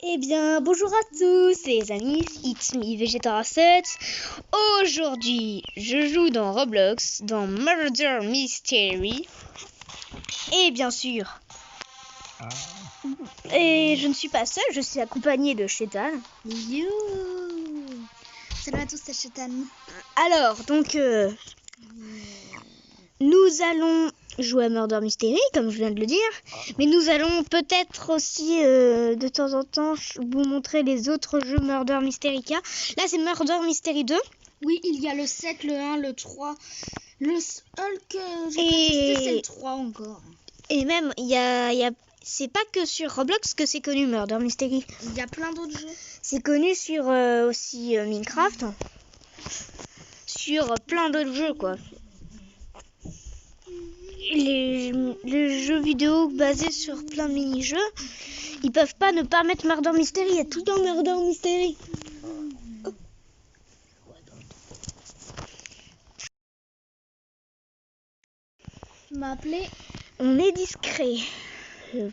Eh bien, bonjour à tous les amis, it's me Vegeta7. Aujourd'hui, je joue dans Roblox, dans Murder Mystery. Et bien sûr, et je ne suis pas seule, je suis accompagnée de Shetan. You. Salut à tous, c'est Shetan. Alors, donc, nous allons jouer à Murder Mystery, comme je viens de le dire. Mais nous allons peut-être aussi, de temps en temps, vous montrer les autres jeux Murder Mystery qu'il y a. Là, c'est Murder Mystery 2. Oui, il y a le 7, le 1, le 3. Le seul que j'ai Et- pas testé, c'est le 3 encore. Et même, il y a c'est pas que sur Roblox que c'est connu Murder Mystery. Il y a plein d'autres jeux. C'est connu sur aussi Minecraft. Sur plein d'autres jeux, quoi. Les jeux vidéo basés sur plein de mini-jeux, ils peuvent pas ne pas mettre Murder Mystery. Il y a tout dans Murder Mystery. Tu m'as appelé. On est discret.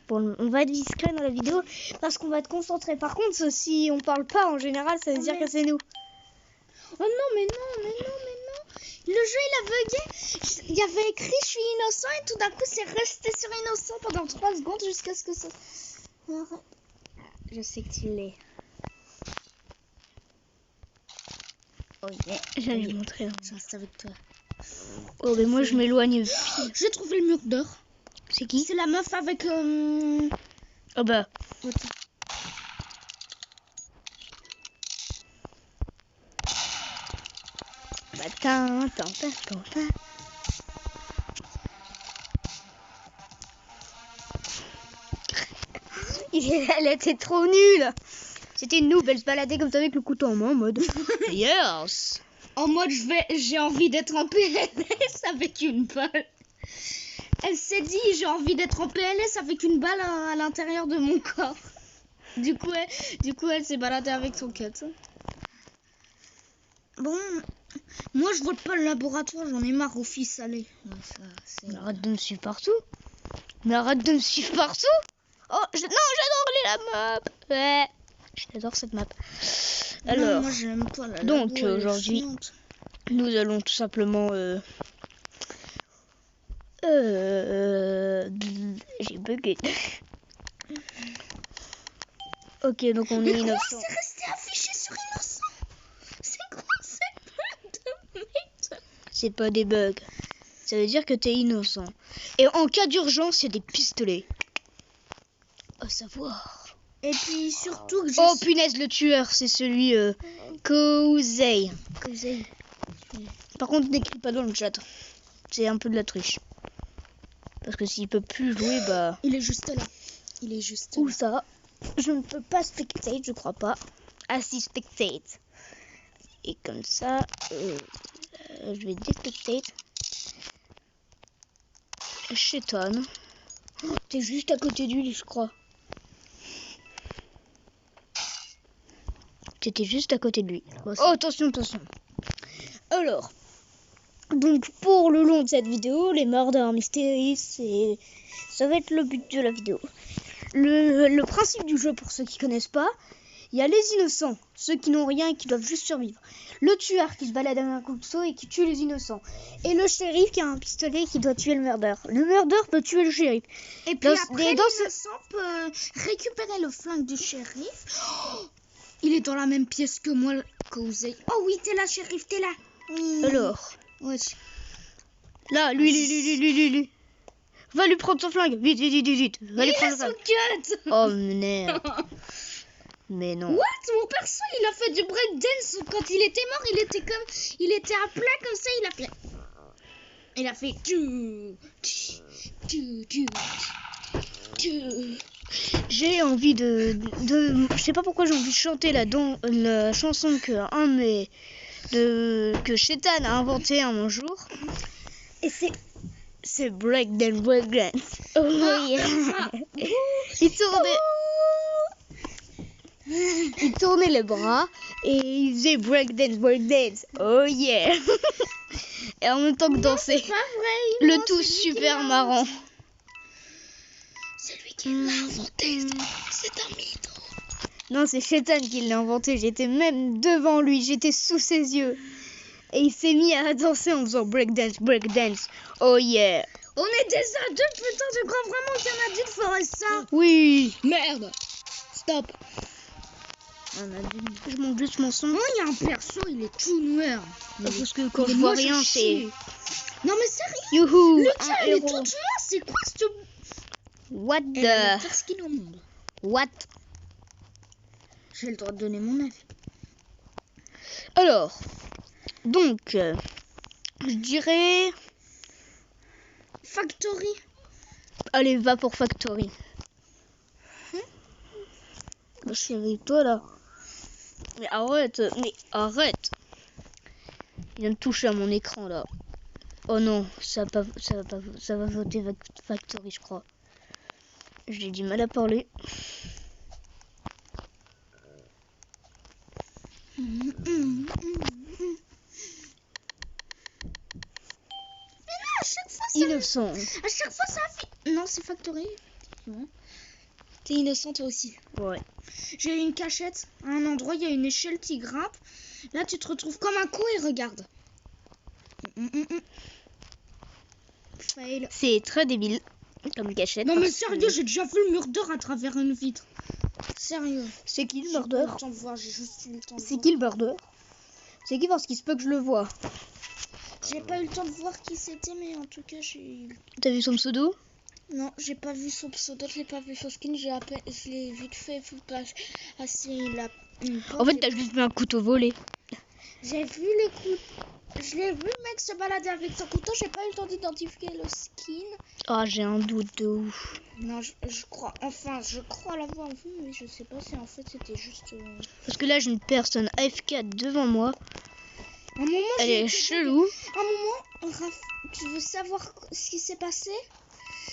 On va être discret dans la vidéo parce qu'on va être concentré. Par contre, si on parle pas en général, ça veut dire que c'est nous. Oh non, mais non. Le jeu, il a bugué. Il y avait écrit je suis innocent et tout d'un coup, c'est resté sur innocent pendant 3 secondes jusqu'à ce que ça... Je sais que tu l'es. Oh yeah, j'allais montrer. Je reste avec toi. Oh, mais moi je m'éloigne. J'ai trouvé le mur d'or. C'est qui? C'est la meuf avec... Oh bah. Elle était trop nulle. C'était une noob, elle se baladait comme ça avec le couteau en main en mode yes. En mode j'ai envie d'être en PLS avec une balle. Elle s'est dit j'ai envie d'être en PLS avec une balle à l'intérieur de mon corps. Du coup elle s'est baladée avec son cut. Bon, moi je vote pas le laboratoire, j'en ai marre au fils, allez. Mais arrête de me suivre partout. Oh, j'adore la map. Ouais, j'adore cette map. Alors, non, moi j'aime pas la donc labo, elle est aujourd'hui, chiante. nous allons tout simplement... j'ai bugué. Ok, donc on est Mais innocent. comment c'est resté affiché sur innocent? C'est quoi cette de merde? C'est pas des bugs. Ça veut dire que t'es innocent. Et en cas d'urgence, il y a des pistolets. À savoir. Et puis surtout que Oh punaise, le tueur, c'est celui Kozei. Par contre, n'écris pas dans le chat. C'est un peu de la triche. Parce que s'il peut plus jouer, bah... il est juste là. Où ça? Je ne peux pas spectate, je crois pas. Ah si, spectate. Et comme ça, je vais déspectate. Shetan. Oh, t'es juste à côté de lui, je crois. T'étais juste à côté de lui. Oh, attention. Alors, donc pour le long de cette vidéo, les Murder Mystery, ça va être le but de la vidéo. Le principe du jeu, pour ceux qui connaissent pas, il y a les innocents, ceux qui n'ont rien et qui doivent juste survivre. Le tueur qui se balade avec un couteau et qui tue les innocents. Et le shérif qui a un pistolet et qui doit tuer le murder. Le murder peut tuer le shérif. Et puis après, dans l'innocent peut récupérer le flingue du shérif. Oh, il est dans la même pièce que moi, Kozei. Oh oui, t'es là, shérif, t'es là. Alors, Ouais. là, lui. Va lui prendre son flingue. Vite. Va lui prendre son flingue. cut. Oh merde. Mais non. What? Mon perso, il a fait du breakdance. Quand il était mort, il était à plat comme ça, il a fait J'ai envie de je sais pas pourquoi j'ai envie de chanter la chanson que que Shetan a inventé un jour. Et c'est breakdance. Oh yeah. Il tournait les bras et il faisait breakdance. Oh yeah. Et en même temps que danser. Pas vrai. Le tout super marrant. C'est lui qui l'a inventé. C'est un mytho. Non, c'est Shaitan qui l'a inventé. J'étais même devant lui. J'étais sous ses yeux. Et il s'est mis à danser en faisant breakdance, breakdance. Oh yeah. On est des adultes, putain, tu crois vraiment qu'un adulte ferait ça? Oui. Merde. Stop. Je monte juste mon son. Oh, il y a un perso, il est tout noir. Parce que quand je vois rien, c'est... Non mais sérieux, Youhou, le un tien, il est tout héros. noir, c'est quoi ce... What Elle a le the... pire skin au monde. What? J'ai le droit de donner mon avis. Alors, donc, je dirais... Factory. Allez, va pour Factory. Chérie, toi là. Mais arrête, Il vient de toucher à mon écran là. Oh non, ça va voter Factory, je crois. J'ai du mal à parler. À chaque fois, ça... Innocent. À chaque fois, ça fait... Non, c'est Factory. Non. T'es innocent, toi aussi. Ouais. J'ai une cachette à un endroit, il y a une échelle qui grimpe. Là, tu te retrouves comme un con et regarde. Fail. C'est très débile comme cachette. Non, mais parce que- sérieux, j'ai déjà vu le mur d'or à travers une vitre. Sérieux. C'est qui le J'ai pas eu murder? le temps de voir, j'ai juste eu le temps de C'est voir. qui le murder? C'est qui parce qu'il se peut que je le vois. J'ai pas eu le temps de voir qui c'était, mais en tout cas, j'ai... T'as vu son pseudo? Non, j'ai pas vu son pseudo, je l'ai pas vu son skin, je l'ai vite fait assez la... En fait, t'as juste vu un couteau volé. J'ai vu le coup. Je l'ai vu le mec se balader avec son couteau, j'ai pas eu le temps d'identifier le skin. Ah, j'ai un doute de ouf. Non, je crois, enfin, je crois l'avoir vu, mais je sais pas si en fait c'était juste... Parce que là, j'ai une personne AFK devant moi. Un moment, Elle j'ai est été- chelou. Un moment, Raph, tu veux savoir ce qui s'est passé?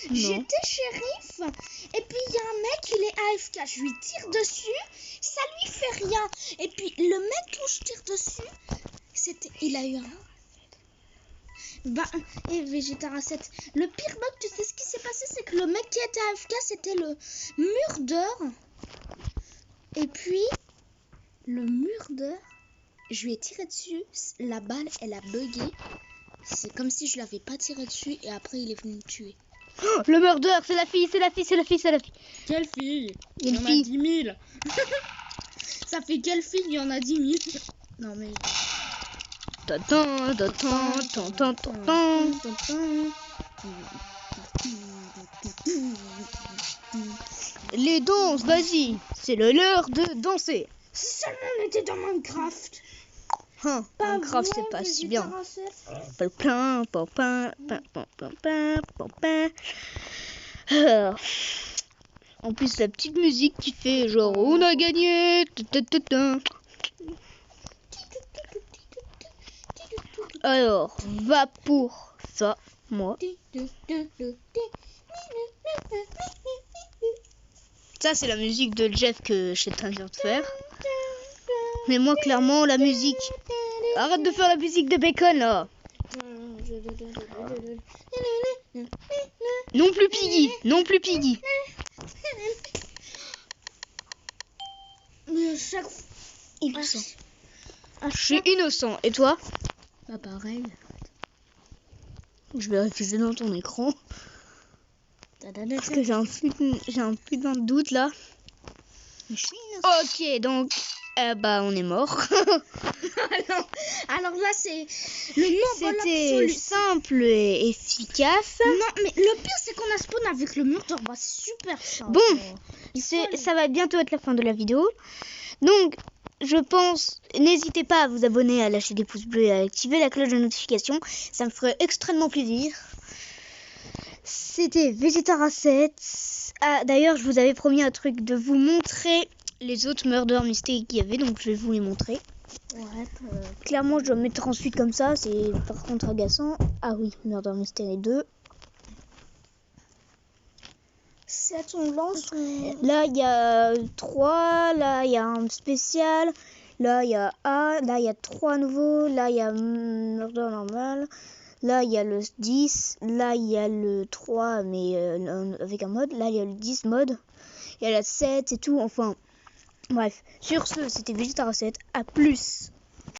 Non. J'étais shérif, et puis il y a un mec, il est AFK, je lui tire dessus, ça lui fait rien. Et puis le mec où je tire dessus, il a eu un... Bah, et Végétara 7. Le pire bug, tu sais ce qui s'est passé, c'est que le mec qui était AFK, c'était le mur d'or. Et puis, le mur d'or, je lui ai tiré dessus, la balle, elle a bugué. C'est comme si je l'avais pas tiré dessus, et après il est venu me tuer. Oh, le murder, c'est la fille, c'est la fille, c'est la fille, c'est la fille. Quelle fille? Une Il y en a fille. 10 000. Ça fait quelle fille? Il y en a 10 000. Non mais... Tantan, tantan, tantan, tantan. Les danses, vas-y. C'est l'heure de danser. Si seulement on était dans Minecraft. Hein, Minecraft, c'est pas si bien. Pain, pain, pain, pain, pain, pain, pain, pain, pain. Alors, en plus, la petite musique qui fait genre on a gagné. Alors, va pour ça, moi. Ça, c'est la musique de Jeff que je suis en train de faire. Mais moi, clairement, la musique... Arrête de faire la musique de Bacon, là. Non plus Piggy, non plus Piggy. Mais chaque fois... Innocent. Je suis innocent. Et toi? Bah pareil. Je vais réfugier dans ton écran. Parce que j'ai un putain de doute, là. Je suis innocent. Ok, donc... bah, on est mort. Alors là, c'est le non-vol C'était absolu. simple et efficace. Non, mais le pire, c'est qu'on a spawn avec le mur d'or. Bah, c'est super ça. Bon, ça va bientôt être la fin de la vidéo. Donc, je pense, n'hésitez pas à vous abonner, à lâcher des pouces bleus et à activer la cloche de notification. Ça me ferait extrêmement plaisir. C'était Végétara 7. Ah, d'ailleurs, je vous avais promis un truc de vous montrer les autres Murder Mystery qu'il y avait, donc je vais vous les montrer. Ouais, Clairement, je dois me mettre ensuite comme ça, c'est par contre agaçant. Ah oui, Murder Mystery 2. 7, on lance. Là, il y a 3, là, il y a un spécial, là, il y a A, là, il y a 3 nouveaux, là, il y a Murder normal, là, il y a le 10, là, il y a le 3, mais avec un mode, là, il y a le 10 mode, il y a la 7 et tout, enfin, Bref, sur ce, c'était Vegeta Recette. À plus.